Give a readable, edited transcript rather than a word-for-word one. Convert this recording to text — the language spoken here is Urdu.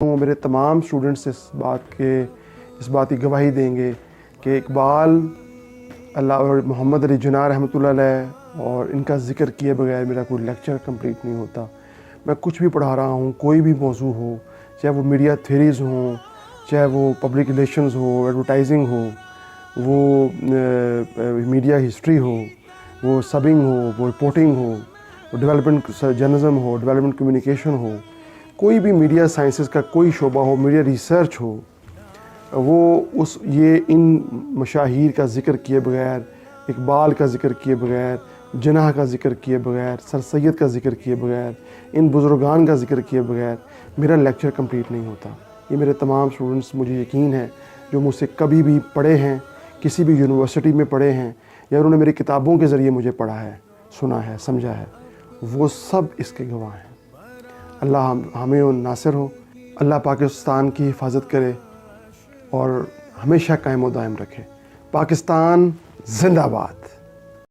وہ میرے تمام اسٹوڈنٹس اس بات کی گواہی دیں گے کہ اقبال اللہ اور محمد علی جناح رحمۃ اللہ علیہ اور ان کا ذکر کیے بغیر میرا کوئی لیکچر کمپلیٹ نہیں ہوتا۔ میں کچھ بھی پڑھا رہا ہوں، کوئی بھی موضوع ہو، چاہے وہ میڈیا تھیریز ہوں، چاہے وہ پبلک ریلیشنز ہو، ایڈورٹائزنگ ہو، وہ میڈیا ہسٹری ہو، وہ سبنگ ہو، وہ رپورٹنگ ہو، وہ ڈیولپمنٹ جرنلزم ہو، ڈیولپمنٹ کمیونیکیشن ہو، کوئی بھی میڈیا سائنسز کا کوئی شعبہ ہو، میڈیا ریسرچ ہو، وہ یہ ان مشاہیر کا ذکر کیے بغیر، اقبال کا ذکر کیے بغیر، جناح کا ذکر کیے بغیر، سر سید کا ذکر کیے بغیر، ان بزرگان کا ذکر کیے بغیر میرا لیکچر کمپلیٹ نہیں ہوتا۔ یہ میرے تمام اسٹوڈنٹس مجھے یقین ہے جو مجھ سے کبھی بھی پڑھے ہیں، کسی بھی یونیورسٹی میں پڑھے ہیں یا انہوں نے میری کتابوں کے ذریعے مجھے پڑھا ہے، سنا ہے، سمجھا ہے، وہ سب اس کے گواہ ہیں۔ اللہ ہمیں ناصر ہو، اللہ پاکستان کی حفاظت کرے اور ہمیشہ قائم و دائم رکھے۔ پاکستان زندہ باد۔